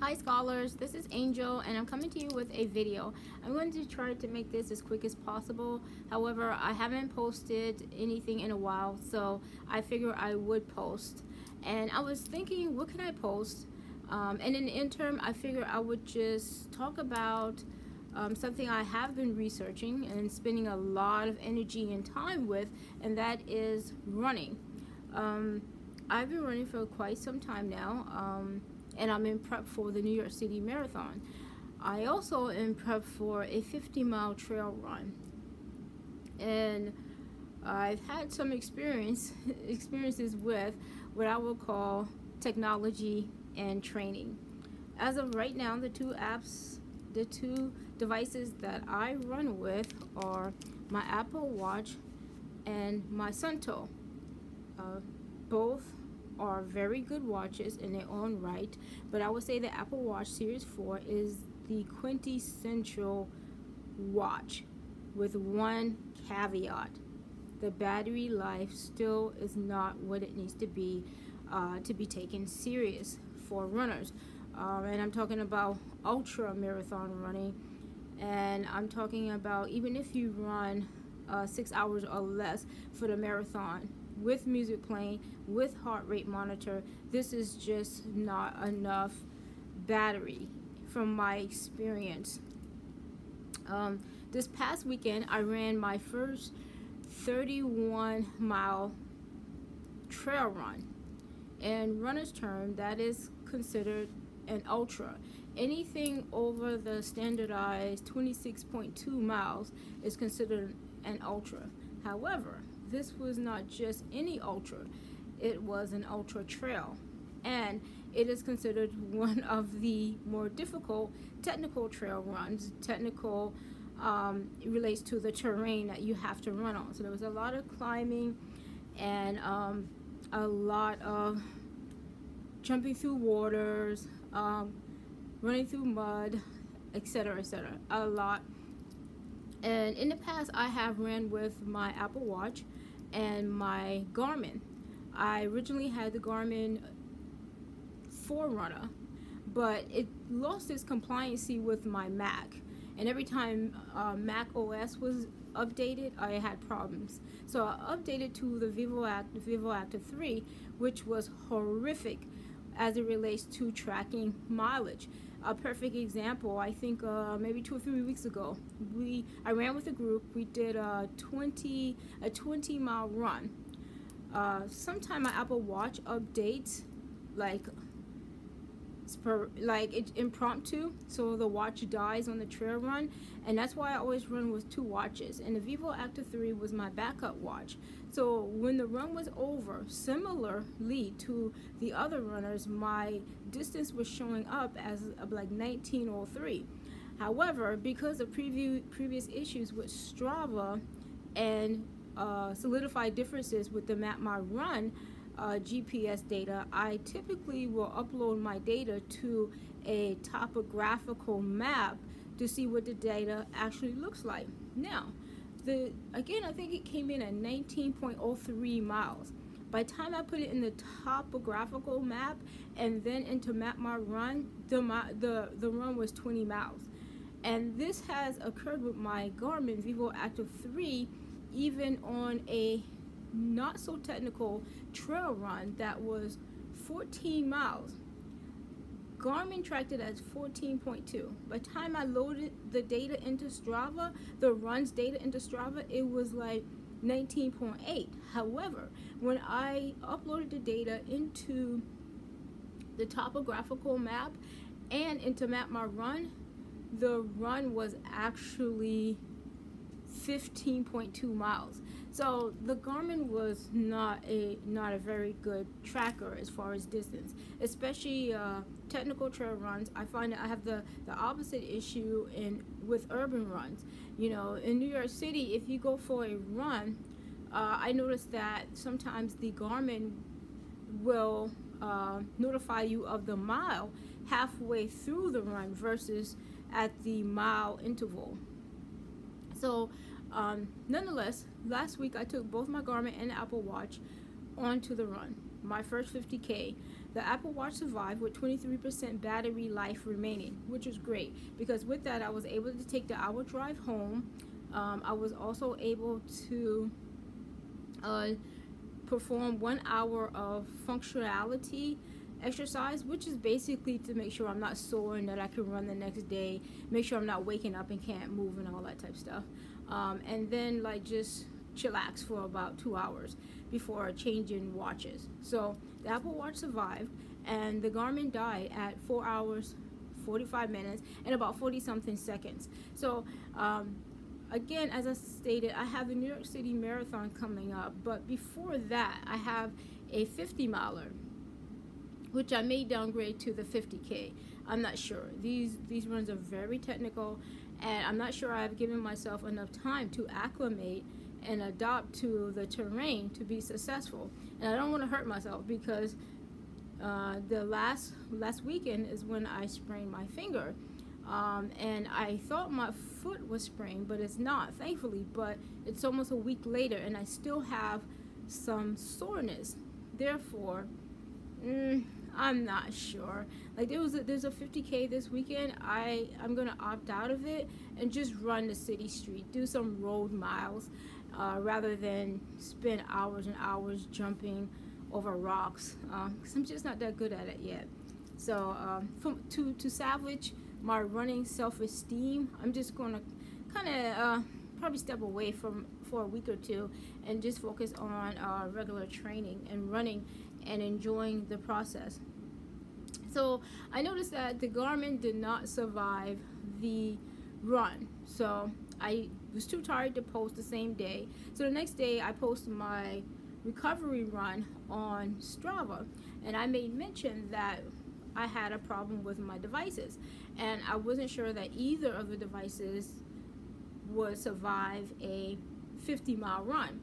Hi scholars, this is Angel and I'm coming to you with a video. I'm going to try to make this as quick as possible. However, I haven't posted anything in a while, so I figure I would post. And I was thinking, what can I post? And in the interim, I figure I would just talk about something I have been researching and spending a lot of energy and time with, and that is running. I've been running for quite some time now. And I'm in prep for the New York City Marathon. I also am prep for a 50-mile trail run, and I've had some experiences with what I would call technology and training. As of right now, the two devices that I run with are my Apple Watch and my Suunto. Both are very good watches in their own right, but I would say the Apple Watch Series 4 is the quintessential watch, with one caveat: the battery life still is not what it needs to be taken serious for runners. And I'm talking about ultra marathon running, and I'm talking about even if you run 6 hours or less for the marathon, with music playing, with heart rate monitor, this is just not enough battery from my experience. This past weekend I ran my first 31-mile trail run. In runner's term, that is considered an ultra. Anything over the standardized 26.2 miles is considered an ultra. However, this was not just any ultra, it was an ultra trail, and it is considered one of the more difficult technical trail runs. Technical relates to the terrain that you have to run on. So there was a lot of climbing and a lot of jumping through waters, running through mud, etc., etc. A lot. And in the past, I have ran with my Apple Watch and my Garmin. I originally had the Garmin Forerunner, but it lost its compliancy with my Mac. And every time Mac OS was updated, I had problems. So I updated to the Vivo Active 3, which was horrific as it relates to tracking mileage. A perfect example, I think maybe 2 or 3 weeks ago, I ran with a group. We did a 20-mile run. Sometime my Apple Watch updates like it's impromptu, so the watch dies on the trail run, and that's why I always run with 2 watches. And the Vivo Active 3 was my backup watch. So when the run was over, similarly to the other runners, my distance was showing up as like 19:03. However, because of previous issues with Strava and solidified differences with the Map My Run GPS data, I typically will upload my data to a topographical map to see what the data actually looks like. Now, again, I think it came in at 19.03 miles. By the time I put it in the topographical map and then into Map My Run, the run was 20 miles. And this has occurred with my Garmin Vivo Active 3, even on a not so technical trail run that was 14 miles. Garmin tracked it as 14.2. By the time I loaded the data into Strava, the run's data into Strava, it was like 19.8. However, when I uploaded the data into the topographical map and into Map My Run, the run was actually 15.2 miles. So the Garmin was not a very good tracker as far as distance, especially technical trail runs. I find that I have the opposite issue with urban runs. You know, in New York City, if you go for a run, I noticed that sometimes the Garmin will notify you of the mile halfway through the run versus at the mile interval. So nonetheless, last week I took both my Garmin and Apple Watch onto the run, my first 50K. the Apple Watch survived with 23% battery life remaining, which is great because with that I was able to take the hour drive home. I was also able to perform 1 hour of functionality exercise, which is basically to make sure I'm not sore and that I can run the next day, make sure I'm not waking up and can't move and all that type of stuff, and then like just chillax for about 2 hours before changing watches. So the Apple Watch survived, and the Garmin died at 4 hours 45 minutes and about 40 something seconds. So again, as I stated, I have the New York City Marathon coming up, but before that I have a 50 miler, which I may downgrade to the 50K. I'm not sure. These runs are very technical, and I'm not sure I've given myself enough time to acclimate and adapt to the terrain to be successful. And I don't want to hurt myself because the last weekend is when I sprained my finger. And I thought my foot was sprained, but it's not, thankfully. But it's almost a week later, and I still have some soreness. Therefore, I'm not sure. Like there's a 50K this weekend. I'm gonna opt out of it and just run the city street, do some road miles, rather than spend hours and hours jumping over rocks. Because I'm just not that good at it yet. So to salvage my running self-esteem, I'm just gonna kind of probably step away for a week or two and just focus on regular training and running and enjoying the process. So I noticed that the Garmin did not survive the run, so I was too tired to post the same day. So the next day I posted my recovery run on Strava, and I made mention that I had a problem with my devices, and I wasn't sure that either of the devices would survive a 50-mile run.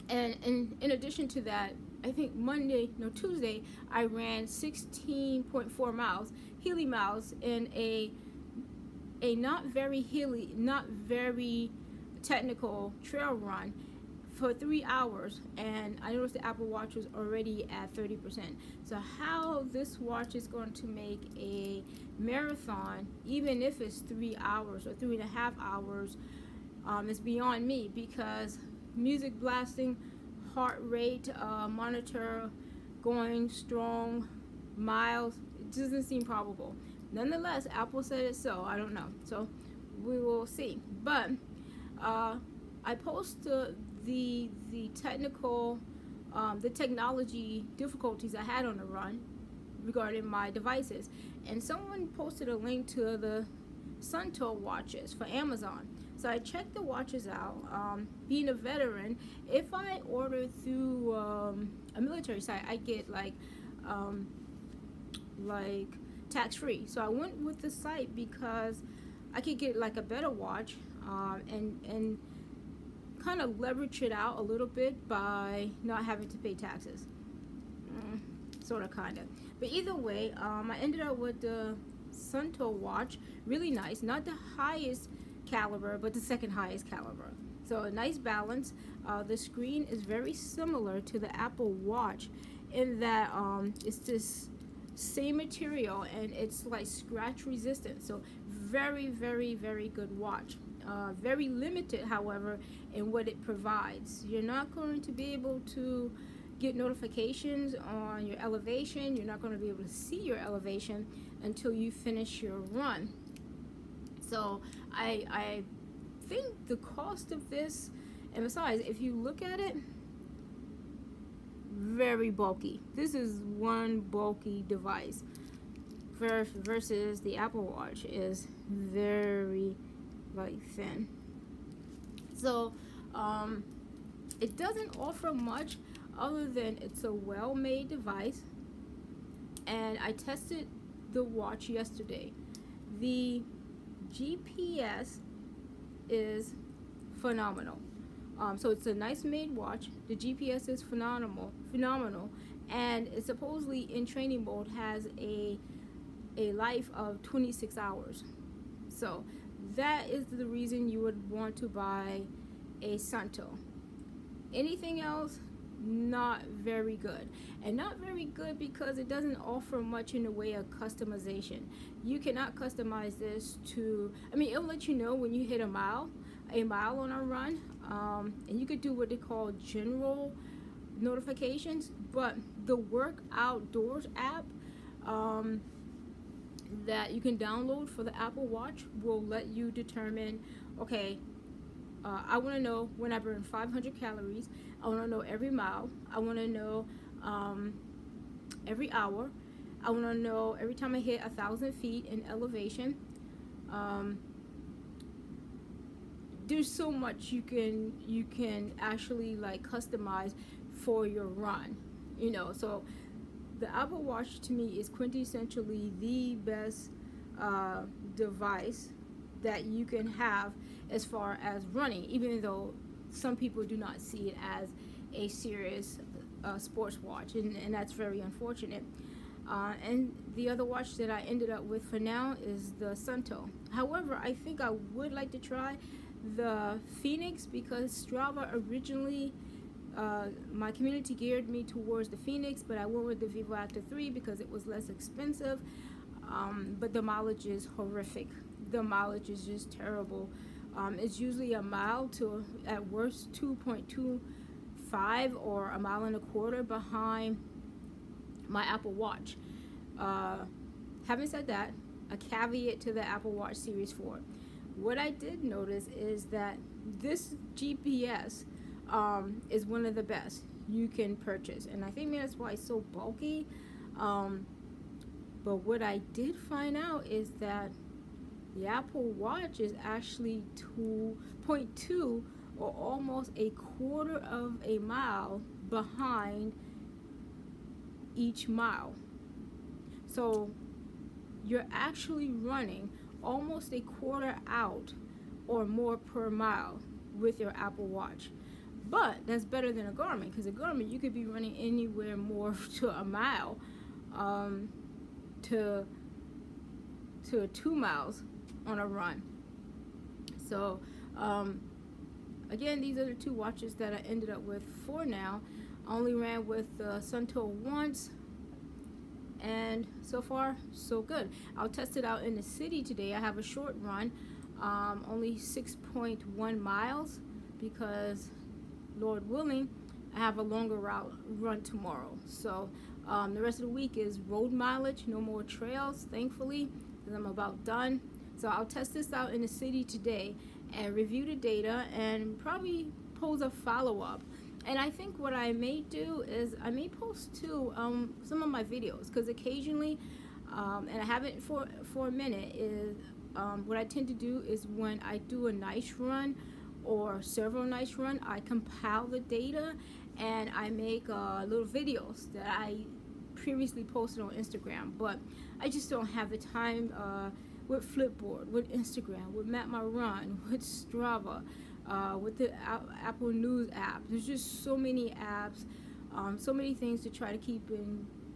And in addition to that, I think Tuesday, I ran 16.4 miles, hilly miles, in a not very hilly, not very technical trail run for 3 hours, and I noticed the Apple Watch was already at 30%. So how this watch is going to make a marathon, even if it's 3 hours or 3.5 hours, is beyond me, because music blasting, heart rate monitor going strong, miles, it doesn't seem probable. Nonetheless, Apple said it, so I don't know. So we will see. But I posted the technical, the technology difficulties I had on the run regarding my devices, and someone posted a link to the Suunto watches for Amazon. So I checked the watches out. Being a veteran, if I order through a military site, I get like tax-free. So I went with the site because I could get like a better watch, and kind of leverage it out a little bit by not having to pay taxes. Sort of, kind of. But either way, I ended up with the Suunto watch. Really nice. Not the highest caliber, but the second highest caliber. So a nice balance. The screen is very similar to the Apple Watch in that it's this same material, and it's like scratch resistant. So very, very, very good watch. Very limited, however, in what it provides. You're not going to be able to get notifications on your elevation. You're not going to be able to see your elevation until you finish your run. So I think the cost of this, and besides, if you look at it, very bulky. This is one bulky device versus the Apple Watch is very thin. So it doesn't offer much other than it's a well-made device, and I tested the watch yesterday. The GPS is phenomenal. So it's a nice made watch. The GPS is phenomenal, and it supposedly in training mode has a life of 26 hours. So that is the reason you would want to buy a Suunto. Anything else, not very good. And not very good because it doesn't offer much in the way of customization. You cannot customize this to, I mean, it'll let you know when you hit a mile on a run, and you could do what they call general notifications. But the Work Outdoors app that you can download for the Apple Watch will let you determine, okay, I want to know when I burn 500 calories. I want to know every mile. I want to know every hour. I want to know every time I hit 1,000 feet in elevation. There's so much you can actually like customize for your run, you know. So the Apple Watch to me is quintessentially the best device that you can have as far as running, even though some people do not see it as a serious sports watch, and that's very unfortunate. And the other watch that I ended up with for now is the Suunto. However, I think I would like to try the Fenix because Strava originally, my community geared me towards the Fenix, but I went with the Vivoactive 3 because it was less expensive, but the mileage is horrific. The mileage is just terrible. It's usually a mile to, at worst, 2.25 or a mile and a quarter behind my Apple Watch. Having said that, a caveat to the Apple Watch Series 4. What I did notice is that this GPS is one of the best you can purchase, and I think that's why it's so bulky. But what I did find out is that the Apple Watch is actually 2.2 or almost a quarter of a mile behind each mile. So you're actually running almost a quarter out or more per mile with your Apple Watch. But that's better than a Garmin, because a Garmin you could be running anywhere more to a mile to 2 miles on a run. So again, these are the two watches that I ended up with for now. I only ran with the Suunto once, and so far so good. I'll test it out in the city today. I have a short run, only 6.1 miles, because Lord willing I have a longer run tomorrow. So the rest of the week is road mileage, no more trails, thankfully, because I'm about done. So I'll test this out in the city today and review the data and probably pose a follow-up. And I think what I may do is I may post too some of my videos, because occasionally, and I haven't for a minute, is what I tend to do is when I do a nice run or several nice run, I compile the data and I make little videos that I previously posted on Instagram. But I just don't have the time with Flipboard, with Instagram, with Map My Run, with Strava, with the Apple News app. There's just so many apps, so many things to try to keep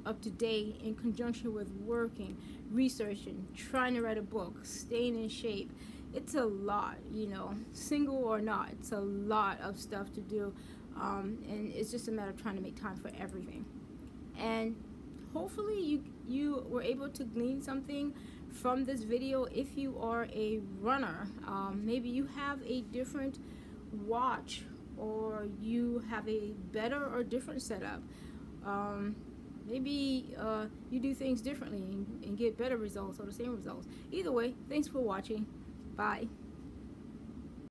up to date in conjunction with working, researching, trying to write a book, staying in shape. It's a lot, you know, single or not, it's a lot of stuff to do, and it's just a matter of trying to make time for everything. And hopefully you were able to glean something from this video. If you are a runner, maybe you have a different watch, or you have a better or different setup. Maybe you do things differently and get better results or the same results. Either way, thanks for watching. Bye.